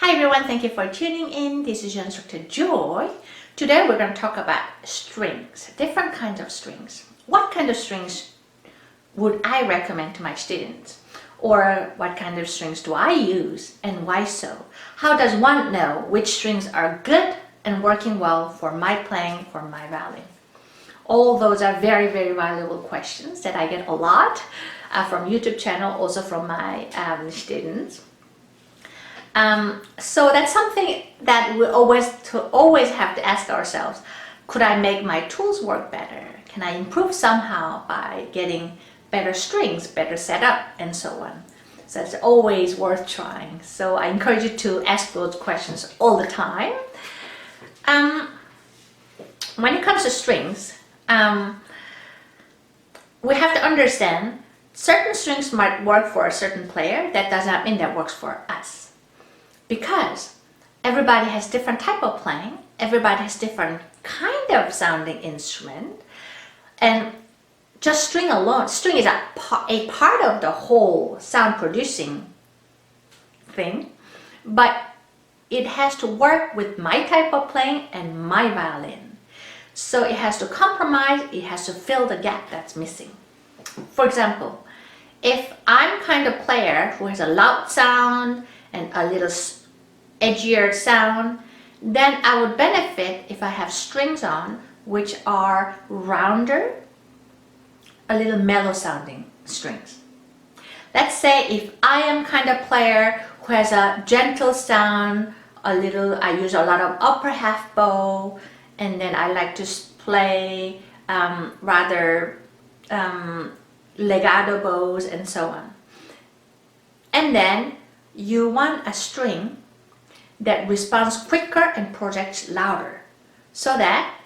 Hi everyone, thank you for tuning in. This is your instructor Joy. Today we're going to talk about strings, different kinds of strings. What kind of strings would I recommend to my students? Or what kind of strings do I use and why so? How does one know which strings are good and working well for my playing, for my violin? All those are very, very valuable questions that I get a lot from YouTube channel, also from my students. So that's something that we always have to ask ourselves. Could I make my tools work better? Can I improve somehow by getting better strings, better setup, and so on? So it's always worth trying. So I encourage you to ask those questions all the time. When it comes to strings, we have to understand certain strings might work for a certain player. That does not mean that works for us. Because everybody has different type of playing, everybody has different kind of sounding instrument, and just string alone, string is a part of the whole sound producing thing, but it has to work with my type of playing and my violin. So it has to compromise, it has to fill the gap that's missing. For example, if I'm kind of player who has a loud sound and a little edgier sound, then I would benefit if I have strings on which are rounder, a little mellow sounding strings. Let's say if I am kind of player who has a gentle sound, I use a lot of upper half bow, and then I like to play rather legato bows and so on. And then you want a string that responds quicker and projects louder, so that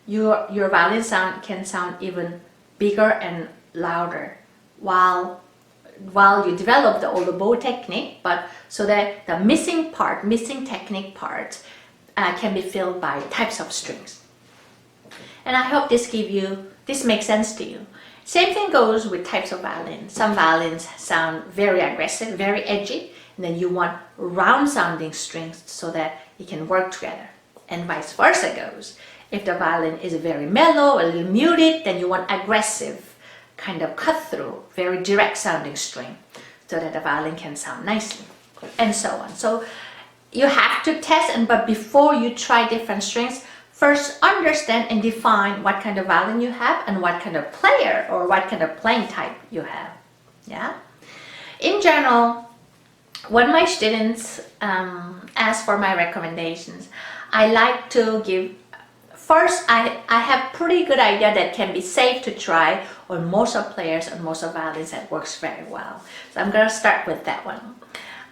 your violin sound can sound even bigger and louder while you develop all the bow technique, but so that the missing technique part can be filled by types of strings. And I hope this makes sense to you. Same thing goes with types of violin. Some violins sound very aggressive, very edgy, and then you want round sounding strings so that it can work together. And vice versa goes. If the violin is very mellow, a little muted, then you want aggressive, kind of cut through, very direct sounding string so that the violin can sound nicely, and so on. So you have to test, but before you try different strings, first understand and define what kind of violin you have and what kind of player or what kind of playing type you have. Yeah. In general, when my students ask for my recommendations, I like to give, first I have pretty good idea that can be safe to try on most of players and most of violins that works very well. So I'm going to start with that one.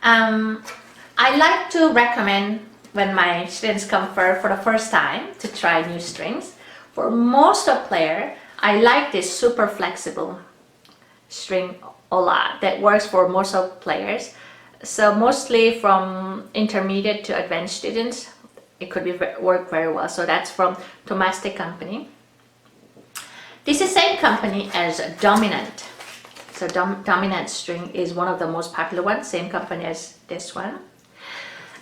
I like to recommend when my students come for the first time to try new strings. For most of player, I like this super flexible string a lot that works for most of players. So mostly from intermediate to advanced students, it could work very well. So that's from Tomastic company. This is the same company as Dominant. So Dominant string is one of the most popular ones, same company as this one.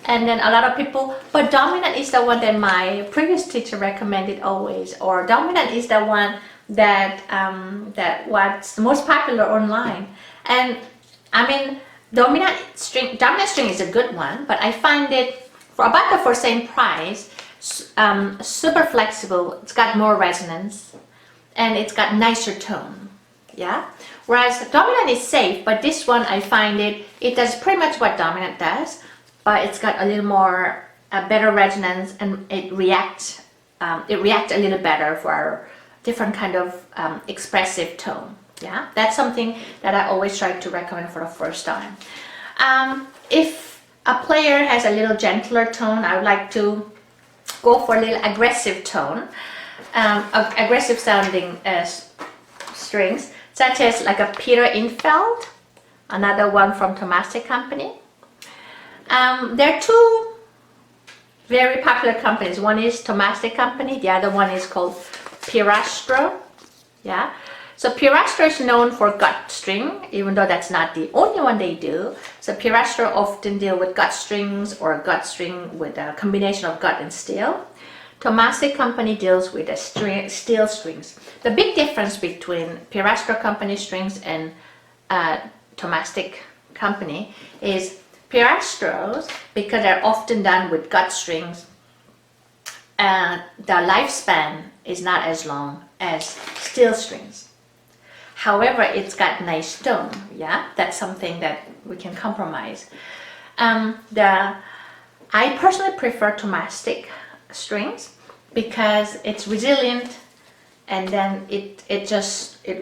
And then a lot of people, but Dominant is the one that my previous teacher recommended always, or Dominant is the one that was the most popular online. And I mean, Dominant string is a good one, but I find it for about the same price, super flexible. It's got more resonance and it's got nicer tone. Yeah. Whereas Dominant is safe, but this one I find it does pretty much what Dominant does, but it's got a little more better resonance, and it reacts a little better for different kind of expressive tone. Yeah, that's something that I always try to recommend for the first time. If a player has a little gentler tone, I would like to go for a little aggressive tone, aggressive sounding strings, such as like a Peter Infeld, another one from Tomastic company. There are two very popular companies. One is Tomastic company, the other one is called Pirastro. Yeah. So Piastro is known for gut string, even though that's not the only one they do. So Piastro often deal with gut strings or gut string with a combination of gut and steel. Tomastic company deals with the steel strings. The big difference between Piastro company strings and Tomastic company is Piastros, because they're often done with gut strings, the lifespan is not as long as steel strings. However, it's got nice tone. Yeah, that's something that we can compromise. I personally prefer Tomastic strings because it's resilient, and then it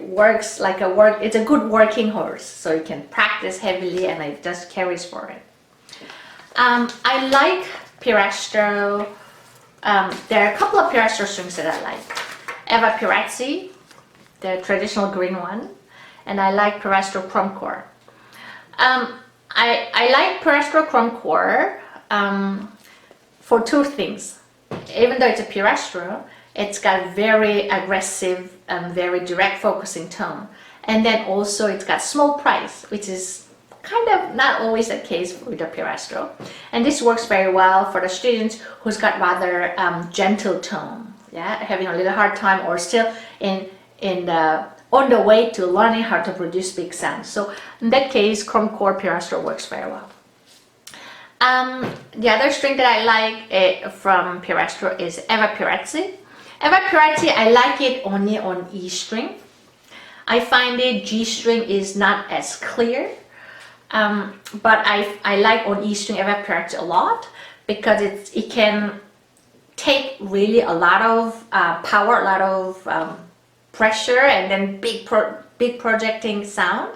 works like it's a good working horse, so you can practice heavily and it just carries for it. I like Piastro. There are a couple of Piastro strings that I like. Eva Pirazzi, the traditional green one, and I like Piastro Chrome Core. I like Piastro Chrome Core for two things. Even though it's a Piastro, it's got very aggressive and very direct focusing tone. And then also it's got small price, which is kind of not always the case with the Piastro. And this works very well for the students who's got rather gentle tone, yeah, having a little hard time or still on the way to learning how to produce big sounds. So in that case, Chrome Core Piastro works very well. The other string that I like from Piastro is Eva Pirazzi. Eva Pirazzi, I like it only on E string. I find it G string is not as clear, but I like on E string Eva Pirazzi a lot because it can take really a lot of power, a lot of pressure, and then big projecting sound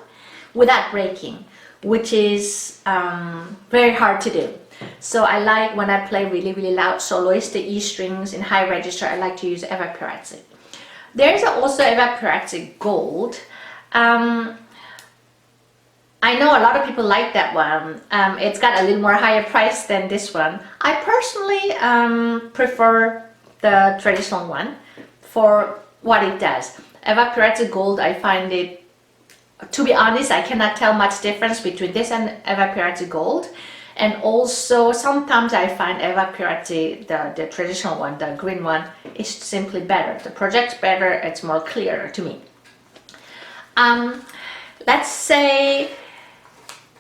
without breaking, which is very hard to do. So I like when I play really, really loud soloists, the E strings in high register, I like to use Eva Pirazzi. There's also Eva Pirazzi Gold. I know a lot of people like that one. It's got a little more higher price than this one. I personally prefer the traditional one for what it does. Eva Pirazzi Gold, I find it, to be honest, I cannot tell much difference between this and Eva Pirazzi Gold. And also sometimes I find Eva Pirazzi, the traditional one, the green one, is simply better. The project's better, it's more clear to me. Let's say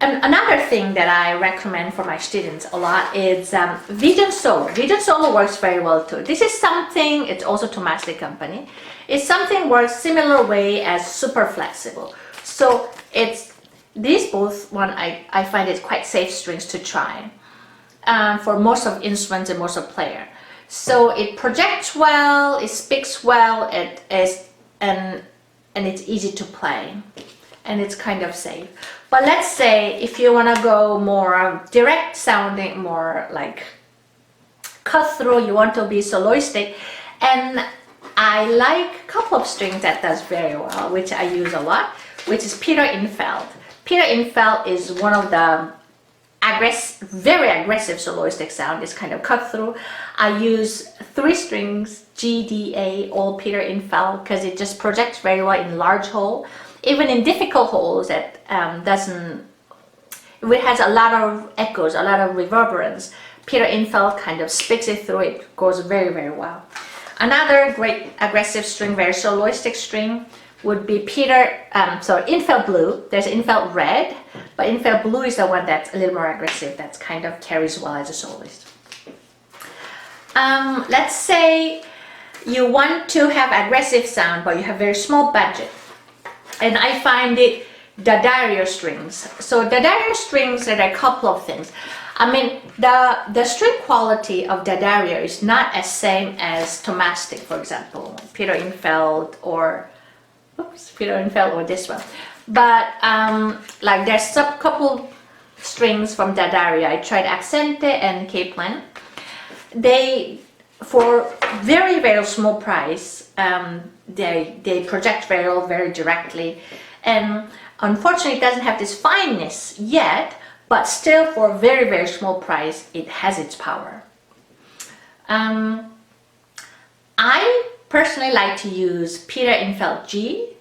another thing that I recommend for my students a lot is Violin Solo. Violin Solo works very well too. This is something, it's also Tomastic company. It's something works similar way as super flexible. So it's these both one I find it quite safe strings to try for most of instruments and most of player. So it projects well, it speaks well, it is and it's easy to play, and it's kind of safe. But let's say if you want to go more direct sounding, more like cut through, you want to be soloistic, and I like a couple of strings that does very well, which I use a lot, which is Peter Infeld. Peter Infeld is one of the very aggressive soloistic sound. It's kind of cut through. I use 3 strings, G, D, A, all Peter Infeld, because it just projects very well in large hole. Even in difficult holes that it has a lot of echoes, a lot of reverberance. Peter Infeld kind of speaks it through. It goes very, very well. Another great aggressive string, very soloistic string, would be Infeld Blue. There's Infeld Red, but Infeld Blue is the one that's a little more aggressive, that kind of carries well as a soloist. Let's say you want to have aggressive sound, but you have very small budget. And I find it D'Addario strings. So D'Addario strings, there are a couple of things. I mean, the string quality of D'Addario is not as same as Tomastic, for example, Peter Infeld or this one. But like there's a couple strings from D'Addario. I tried Accente and K-Plan. They, for very, very small price, they project very well, very directly. And unfortunately, it doesn't have this fineness yet, but still for a very, very small price, it has its power. I personally like to use Peter Infeld G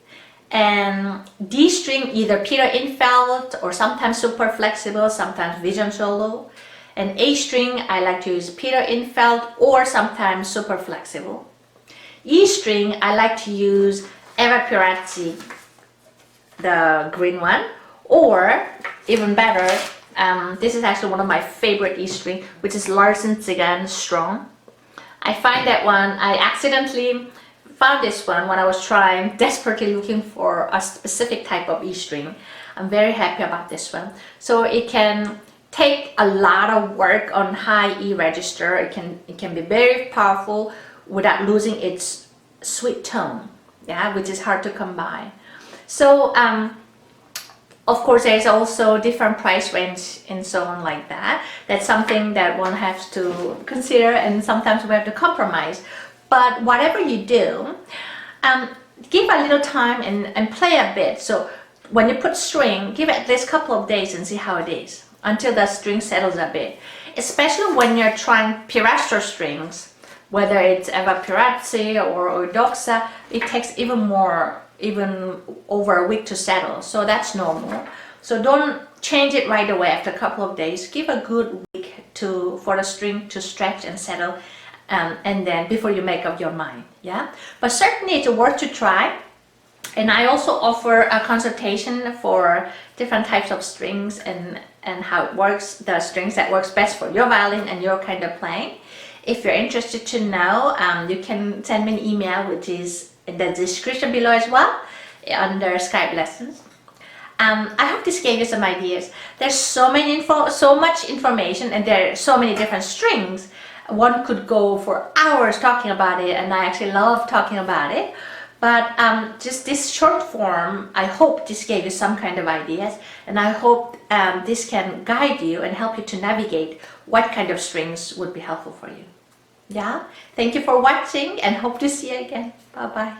And D string, either Peter Infeld or sometimes super flexible, sometimes vision solo. And A string, I like to use Peter Infeld or sometimes super flexible. E string, I like to use Eva Pirazzi, the green one, or even better, this is actually one of my favorite E string, which is Larsen Tzigane Strong. I find that one, I accidentally found this one when I was trying, desperately looking for a specific type of E string. I'm very happy about this one. So it can take a lot of work on high E register. It can be very powerful without losing its sweet tone, yeah, which is hard to come by. So of course there's also different price range and so on like that. That's something that one has to consider, and sometimes we have to compromise. But whatever you do, give a little time and play a bit. So when you put string, give it at least a couple of days and see how it is until the string settles a bit. Especially when you're trying Piastro strings, whether it's Eva Pirazzi or Doxa, it takes even over a week to settle. So that's normal. So don't change it right away after a couple of days. Give a good week for the string to stretch and settle. And then before you make up your mind, yeah. But certainly it's worth to try. And I also offer a consultation for different types of strings and how it works, the strings that works best for your violin and your kind of playing. If you're interested to know, you can send me an email, which is in the description below as well, under Skype lessons. I hope this gave you some ideas. There's so much information, and there are so many different strings. One could go for hours talking about it, and I actually love talking about it. But just this short form, I hope this gave you some kind of ideas, and I hope this can guide you and help you to navigate what kind of strings would be helpful for you. Yeah, thank you for watching and hope to see you again. Bye bye.